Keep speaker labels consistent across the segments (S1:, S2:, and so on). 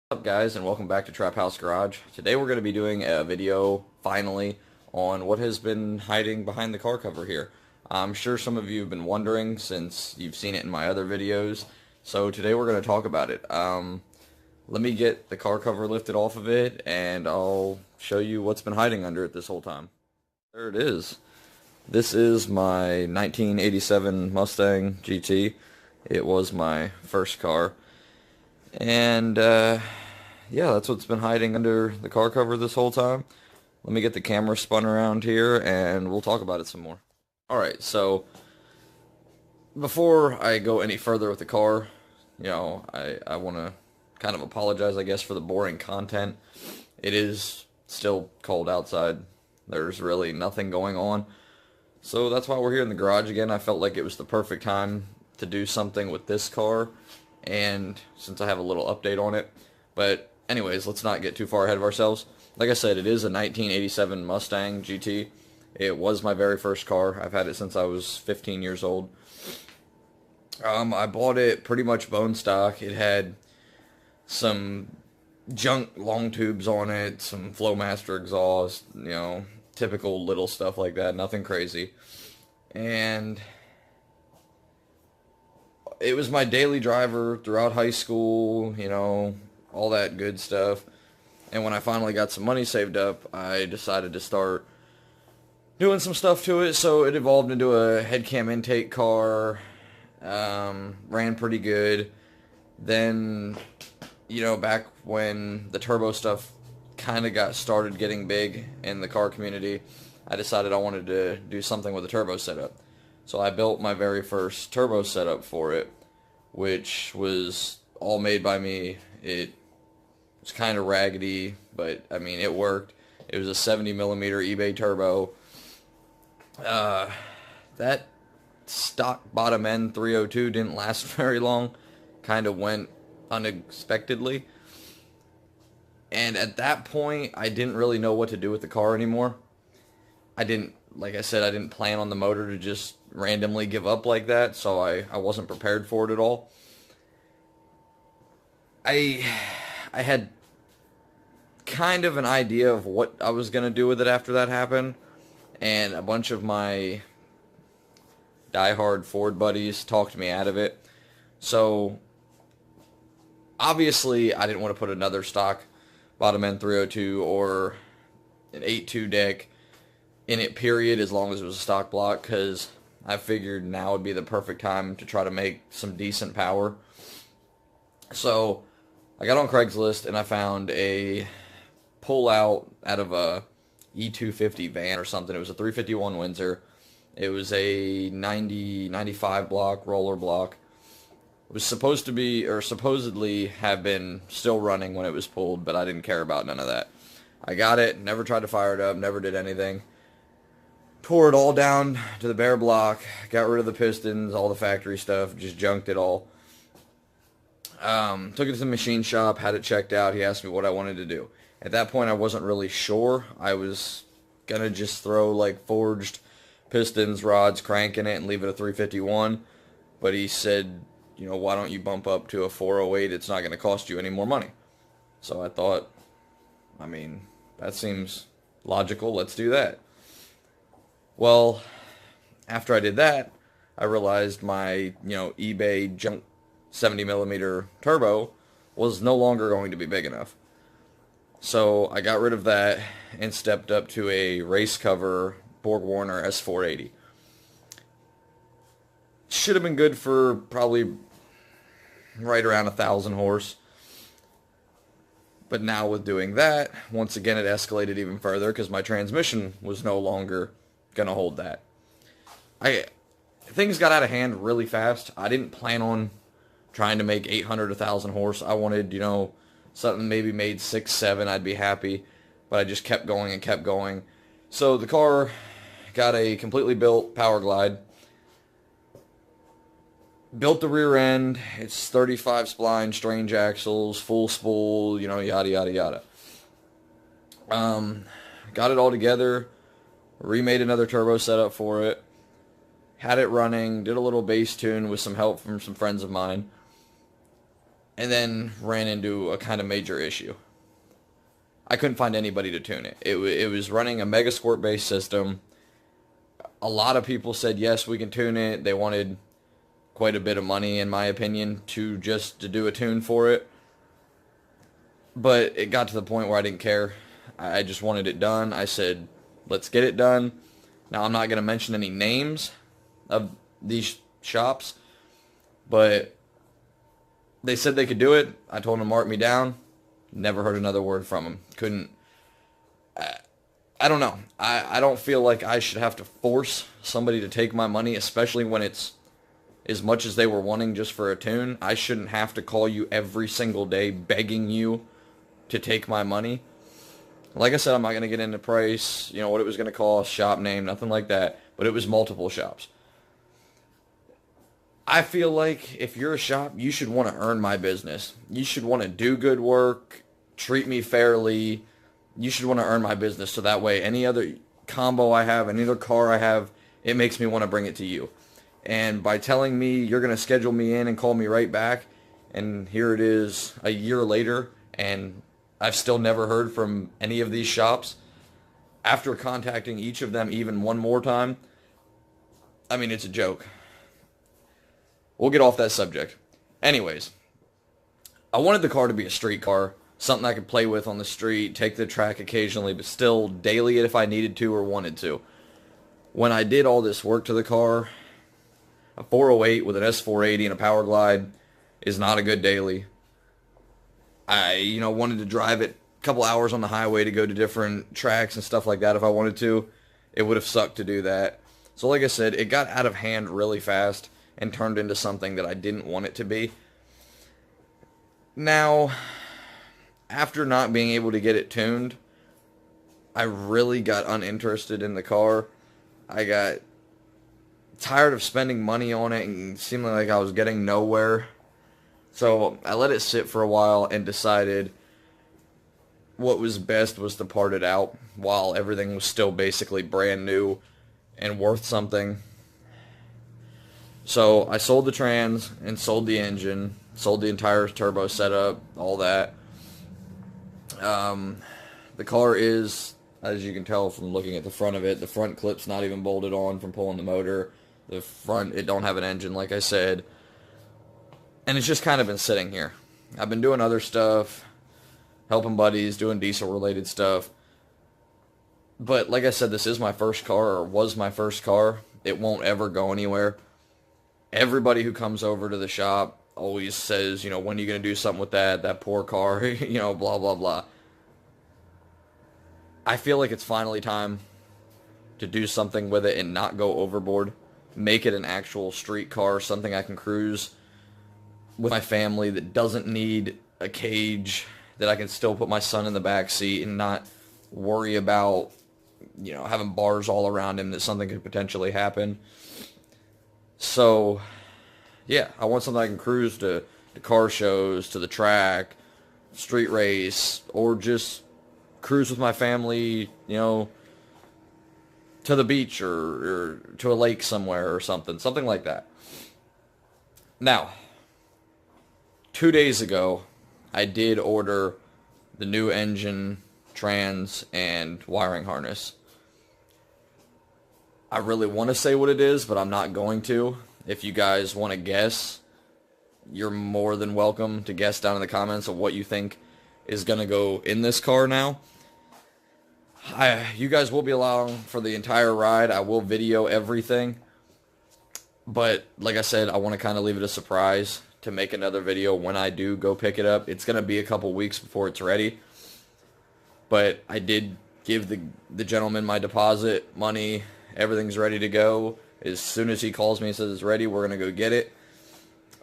S1: What's up guys, and welcome back to Trap House Garage. Today we're going to be doing a video, finally, on what has been hiding behind the car cover here. I'm sure some of you have been wondering since you've seen it in my other videos, so today we're going to talk about it. Let me get the car cover lifted off of it, and I'll show you what's been hiding under it this whole time. There it is. This is my 1987 Mustang GT. It was my first car. And, yeah, that's what's been hiding under the car cover this whole time. Let me get the camera spun around here, and we'll talk about it some more. Alright, so, before I go any further with the car, I want to kind of apologize, I guess, for the boring content. It is still cold outside. There's really nothing going on. So that's why we're here in the garage again. I felt like it was the perfect time to do something with this car, and since I have a little update on it. But anyways, let's not get too far ahead of ourselves. Like I said, it is a 1987 Mustang GT. It was my very first car. I've had it since I was 15 years old. I bought it pretty much bone stock. It had some junk long tubes on it, some Flowmaster exhaust, typical little stuff like that, nothing crazy. And it was my daily driver throughout high school, all that good stuff. And when I finally got some money saved up, I decided to start doing some stuff to it. So it evolved into a head cam intake car, ran pretty good. Then, back when the turbo stuff kind of got started getting big in the car community, I decided I wanted to do something with a turbo setup. So I built my very first turbo setup for it, which was all made by me. It was kind of raggedy, but I mean, it worked. It was a 70mm eBay turbo. That stock bottom end 302 didn't last very long. Kind of went unexpectedly. And at that point, I didn't really know what to do with the car anymore. Like I said, I didn't plan on the motor to just randomly give up like that, so I wasn't prepared for it at all. I had kind of an idea of what I was going to do with it after that happened, and a bunch of my diehard Ford buddies talked me out of it. So, obviously, I didn't want to put another stock bottom end 302 or an 8.2 deck in it, period, as long as it was a stock block, because I figured now would be the perfect time to try to make some decent power. So I got on Craigslist and I found a pull-out out of a E250 van or something. It was a 351 Windsor. It was a 95 block, roller block. It was supposed to be, or supposedly have been still running when it was pulled, but I didn't care about none of that. I got it, never tried to fire it up, never did anything. Tore it all down to the bare block, got rid of the pistons, all the factory stuff, just junked it all. Took it to the machine shop, had it checked out. He asked me what I wanted to do. At that point, I wasn't really sure. I was going to just throw like forged pistons, rods, crank in it, and leave it a 351. But he said, why don't you bump up to a 408? It's not going to cost you any more money. So I thought, that seems logical. Let's do that. Well, after I did that, I realized my, eBay junk 70mm turbo was no longer going to be big enough. So I got rid of that and stepped up to a race cover Borg Warner S480. Should have been good for probably right around 1,000 horse. But now with doing that, once again it escalated even further because my transmission was no longer going to hold that. Things got out of hand really fast. I didn't plan on trying to make 800, 1,000 horse. I wanted, something maybe made 6, 7, I'd be happy. But I just kept going and kept going. So the car got a completely built Power Glide. Built the rear end. It's 35 spline, strange axles, full spool, yada, yada, yada. Got it all together. Remade another turbo setup for it. Had it running. Did a little bass tune with some help from some friends of mine. and then ran into a kind of major issue. I couldn't find anybody to tune it. It was running a Megasquirt based system. A lot of people said, yes, we can tune it. They wanted quite a bit of money, in my opinion, to do a tune for it. But it got to the point where I didn't care. I just wanted it done. I said, let's get it done. Now, I'm not going to mention any names of these shops, but they said they could do it. I told them to mark me down. Never heard another word from them. Couldn't. I don't know. I don't feel like I should have to force somebody to take my money, especially when it's as much as they were wanting just for a tune. I shouldn't have to call you every single day begging you to take my money. Like I said, I'm not going to get into price, what it was going to cost, shop name, nothing like that. But it was multiple shops. I feel like if you're a shop, you should want to earn my business. You should want to do good work, treat me fairly. You should want to earn my business so that way any other combo I have, any other car I have, it makes me want to bring it to you. And by telling me you're going to schedule me in and call me right back, and here it is a year later, and I've still never heard from any of these shops. After contacting each of them even one more time, I mean, it's a joke. We'll get off that subject. Anyways, I wanted the car to be a street car, something I could play with on the street, take the track occasionally, but still daily it if I needed to or wanted to. When I did all this work to the car, a 408 with an S480 and a Power Glide is not a good daily. I, wanted to drive it a couple hours on the highway to go to different tracks and stuff like that if I wanted to. It would have sucked to do that. So like I said, it got out of hand really fast and turned into something that I didn't want it to be. Now, after not being able to get it tuned, I really got uninterested in the car. I got tired of spending money on it and seeming like I was getting nowhere. So I let it sit for a while and decided what was best was to part it out while everything was still basically brand new and worth something. So I sold the trans and sold the engine, sold the entire turbo setup, all that. The car is, as you can tell from looking at the front of it, the front clip's not even bolted on from pulling the motor. The front, it don't have an engine, like I said. And it's just kind of been sitting here. I've been doing other stuff, helping buddies, doing diesel-related stuff. But like I said, this is my first car, or was my first car. It won't ever go anywhere. Everybody who comes over to the shop always says, when are you going to do something with that poor car, blah, blah, blah. I feel like it's finally time to do something with it and not go overboard. Make it an actual street car, something I can cruise with my family that doesn't need a cage, that I can still put my son in the back seat and not worry about, having bars all around him that something could potentially happen. So, yeah, I want something I can cruise to car shows, to the track, street race, or just cruise with my family, to the beach or to a lake somewhere or something like that. Now, 2 days ago, I did order the new engine, trans, and wiring harness. I really want to say what it is, but I'm not going to. If you guys want to guess, you're more than welcome to guess down in the comments of what you think is going to go in this car now. You guys will be along for the entire ride. I will video everything. But like I said, I want to kind of leave it a surprise to make another video when I do go pick it up. It's going to be a couple weeks before it's ready. But I did give the gentleman my deposit money. Everything's ready to go. As soon as he calls me and says it's ready, we're going to go get it.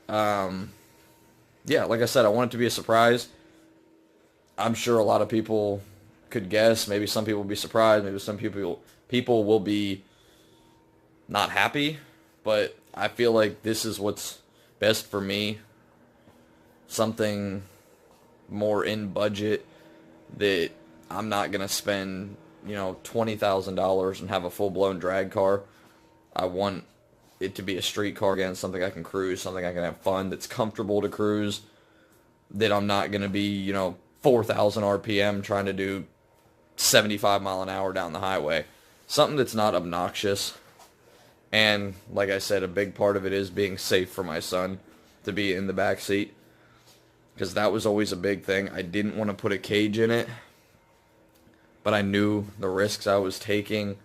S1: Yeah, like I said, I want it to be a surprise. I'm sure a lot of people could guess. Maybe some people will be surprised. Maybe some people will be not happy. But I feel like this is what's best for me. Something more in budget that I'm not going to spend, $20,000 and have a full-blown drag car. I want it to be a street car again, something I can cruise, something I can have fun, that's comfortable to cruise. that I'm not going to be, 4,000 RPM trying to do 75 mile an hour down the highway. Something that's not obnoxious. And like I said, a big part of it is being safe for my son to be in the back seat, because that was always a big thing. I didn't want to put a cage in it, but I knew the risks I was taking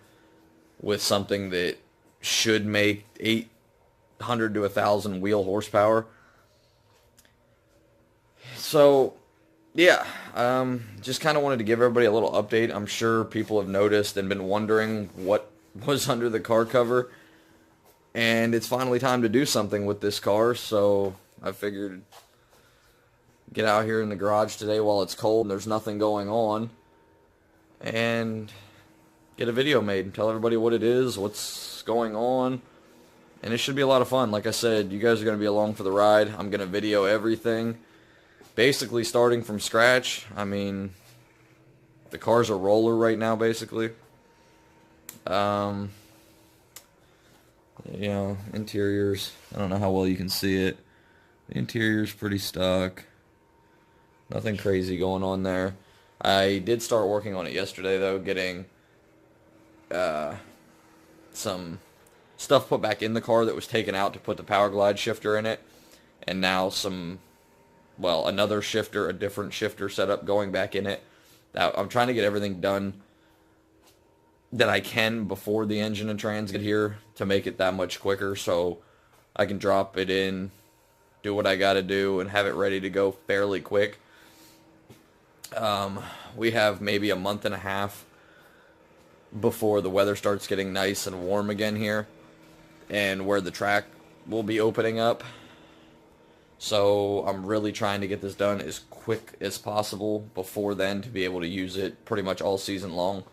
S1: with something that should make 800 to 1,000 wheel horsepower. So, yeah, just kind of wanted to give everybody a little update. I'm sure people have noticed and been wondering what was under the car cover, and it's finally time to do something with this car, so I figured get out here in the garage today while it's cold and there's nothing going on, and get a video made and tell everybody what it is, what's going on, and it should be a lot of fun. Like I said, you guys are going to be along for the ride. I'm going to video everything, basically starting from scratch. I mean, the car's a roller right now, basically. Interiors, I don't know how well you can see it. The interior's pretty stock. Nothing crazy going on there. I did start working on it yesterday, though, getting some stuff put back in the car that was taken out to put the Power Glide shifter in it, and now another shifter, a different shifter setup going back in it. I'm trying to get everything done that I can before the engine and trans get here to make it that much quicker, so I can drop it in, do what I gotta do, and have it ready to go fairly quick. We have maybe a month and a half before the weather starts getting nice and warm again here, and where the track will be opening up. So I'm really trying to get this done as quick as possible before then to be able to use it pretty much all season long.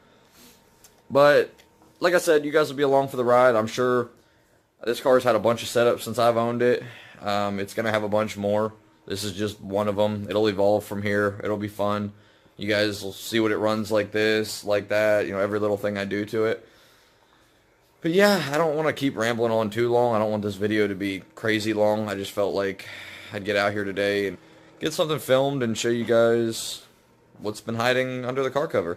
S1: But like I said, you guys will be along for the ride. I'm sure this car's had a bunch of setups since I've owned it. It's going to have a bunch more. This is just one of them. It'll evolve from here. It'll be fun. You guys will see what it runs like this, like that, every little thing I do to it. But yeah, I don't want to keep rambling on too long. I don't want this video to be crazy long. I just felt like I'd get out here today and get something filmed and show you guys what's been hiding under the car cover.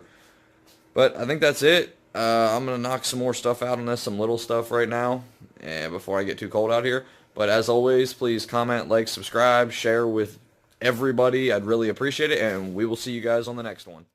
S1: But I think that's it. I'm going to knock some more stuff out on this, some little stuff right now, and before I get too cold out here. But as always, please comment, like, subscribe, share with everybody. I'd really appreciate it, and we will see you guys on the next one.